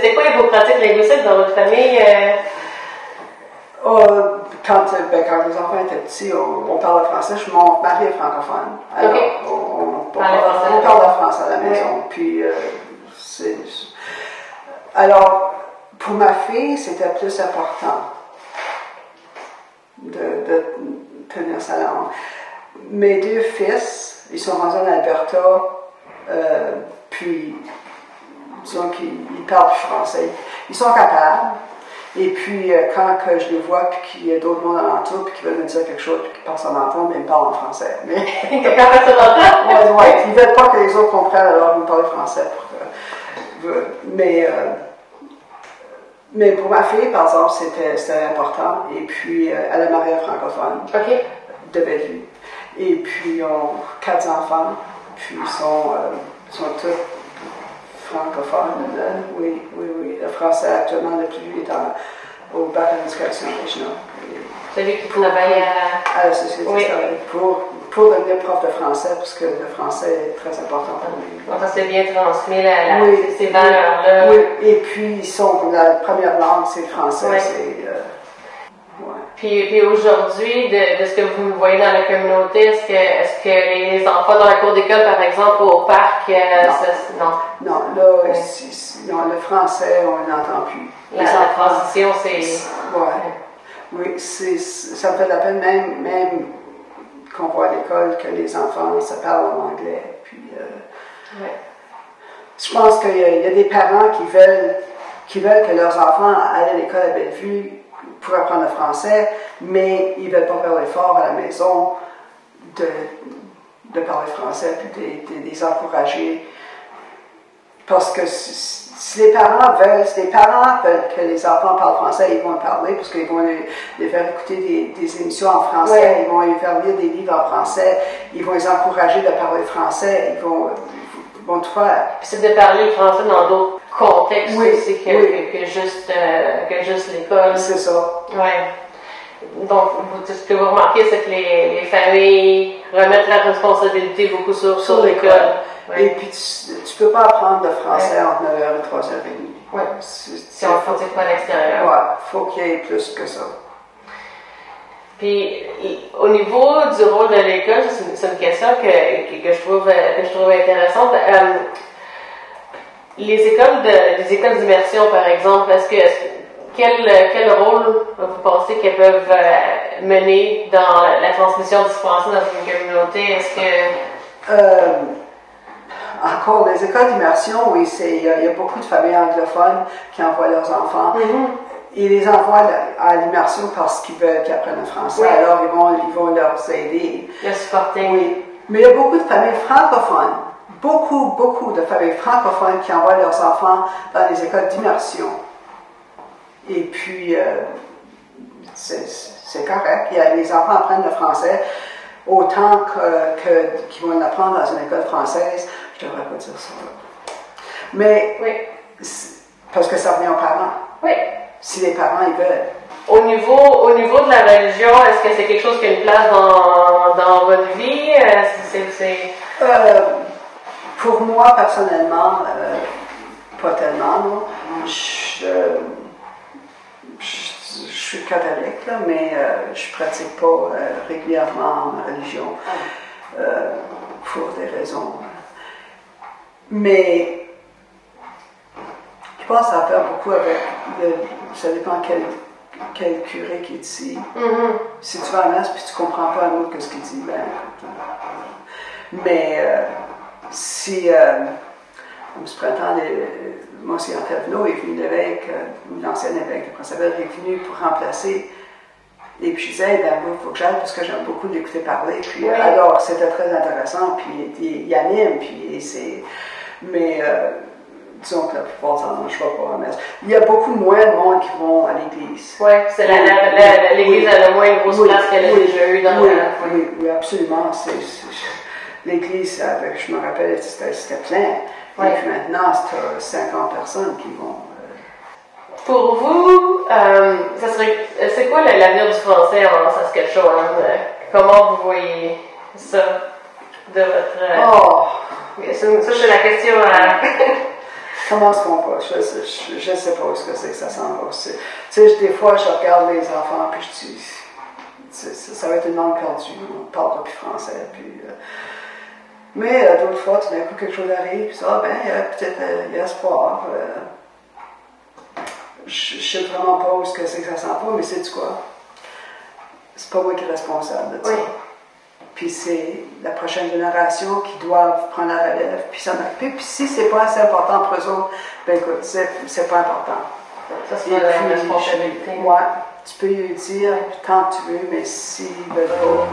c'était quoi vos pratiques linguistiques dans votre famille? Quand les enfants étaient petits, on parlait français. Mon mari est francophone. Alors, on parle français à la maison. Puis, alors, pour ma fille, c'était plus important de tenir sa langue. Mes deux fils, ils sont rendus en Alberta, puis, disons qu'ils parlent français. Ils sont capables. Et puis, quand que je les vois, puis qu'il y a d'autres mondes alentour, puis qu'ils veulent me dire quelque chose, puis qu'ils pensent en entendre, mais ils me parlent en français. Mais ils ne veulent pas que les autres comprennent, alors ils me parlent français. Mais pour ma fille, par exemple, c'était important. Et puis, elle est mariée francophone de Bellevue. Et puis, ils ont 4 enfants, puis ils sont tous francophones. Oui. Le français, actuellement, le plus vieux est au bac en éducation régionale. Celui qui travaille à la société historique pour devenir prof de français, parce que le français est très important pour lui. Donc, ça s'est bien transmis, ces valeurs-là. Oui, et puis, la première langue, c'est le français. Puis aujourd'hui, de ce que vous voyez dans la communauté, est-ce que les enfants dans la cour d'école, par exemple, au parc, non, le français, on n'entend plus. La transition, c'est... Oui, ça me fait la peine, même qu'on voit à l'école, que les enfants se parlent en anglais. Puis, je pense qu'il y a des parents qui veulent que leurs enfants aillent à l'école à Bellevue pour apprendre le français, mais ils ne veulent pas faire l'effort à la maison de parler français, puis de les encourager. Parce que si les parents veulent que les enfants parlent français, ils vont le parler, parce qu'ils vont les faire écouter des émissions en français, ils vont les faire lire des livres en français, ils vont les encourager de parler français, ils vont tout faire. Puis c'est de parler le français dans d'autres contextes aussi que juste l'école. C'est ça. Oui. Donc, ce que vous remarquez, c'est que les familles remettent la responsabilité beaucoup sur l'école. Ouais. Et puis, tu ne peux pas apprendre le français entre 9h et 3h30. Oui. Si on ne pratique pas à l'extérieur. Oui, il faut qu'il y ait plus que ça. Puis, au niveau du rôle de l'école, c'est une question que je trouve intéressante. Les écoles d'immersion, par exemple, quel rôle vous pensez qu'elles peuvent mener dans la transmission du français dans une communauté? Est-ce que... Encore, les écoles d'immersion, oui, il y a beaucoup de familles anglophones qui envoient leurs enfants. Ils les envoient à l'immersion parce qu'ils veulent qu'ils apprennent le français. Alors, ils vont leur aider. Le supporter. Oui. Mais il y a beaucoup de familles francophones. Beaucoup de familles francophones qui envoient leurs enfants dans les écoles d'immersion. Et puis, c'est correct. Les enfants apprennent le français autant qu'ils vont l'apprendre dans une école française. Je ne devrais pas dire ça. Mais, parce que ça revient aux parents. Oui. Si les parents, ils veulent. Au niveau de la religion, est-ce que c'est quelque chose qui a une place dans votre vie? Pour moi, personnellement, pas tellement, non. Je suis catholique, là, mais je ne pratique pas régulièrement ma religion pour des raisons. Mais je pense que ça a fait beaucoup avec ça dépend quel curé qui est ici. Si tu vas à la messe puis tu ne comprends pas un mot que ce qu'il dit, mais si ce printemps, Monsieur Antavenot est venu l'évêque, l'ancien évêque de Prince-Abel, est venu pour remplacer. Et puis je disais, il faut que j'aille parce que j'aime beaucoup l'écouter parler. Puis alors, c'était très intéressant, puis il anime, puis c'est... Mais disons que la plupart du temps, je ne vais pas à la messe. Il y a beaucoup moins de monde qui vont à l'église. Oui, c'est l'église a le moins de grosse place qu'elle a déjà eu dans Oui, absolument. L'église, je me rappelle, c'était plein. Et puis maintenant, c'est 50 personnes qui vont. Pour vous, c'est quoi l'avenir du français en Saskatchewan? Comment vous voyez ça de votre... Oh! Ça, c'est la question Commenceront pas. Je sais pas où ce que c'est que ça s'en va. Tu sais, des fois, je regarde les enfants, puis je dis, ça va être une langue perdue. On ne parle pas plus français. Puis, mais d'autres fois, tout d'un coup, quelque chose arrive, puis ça, ben, il y a espoir. Je ne sais vraiment pas où ce que c'est que ça s'en va, mais c'est du quoi? C'est pas moi qui est responsable de ça. Oui. Puis c'est la prochaine génération qui doit prendre la relève, puis s'en occuper. Puis si c'est pas assez important pour eux autres, ben écoute, c'est pas important. Ça, c'est une responsabilité. Ouais, tu peux lui dire tant que tu veux, mais s'ils veulent pas.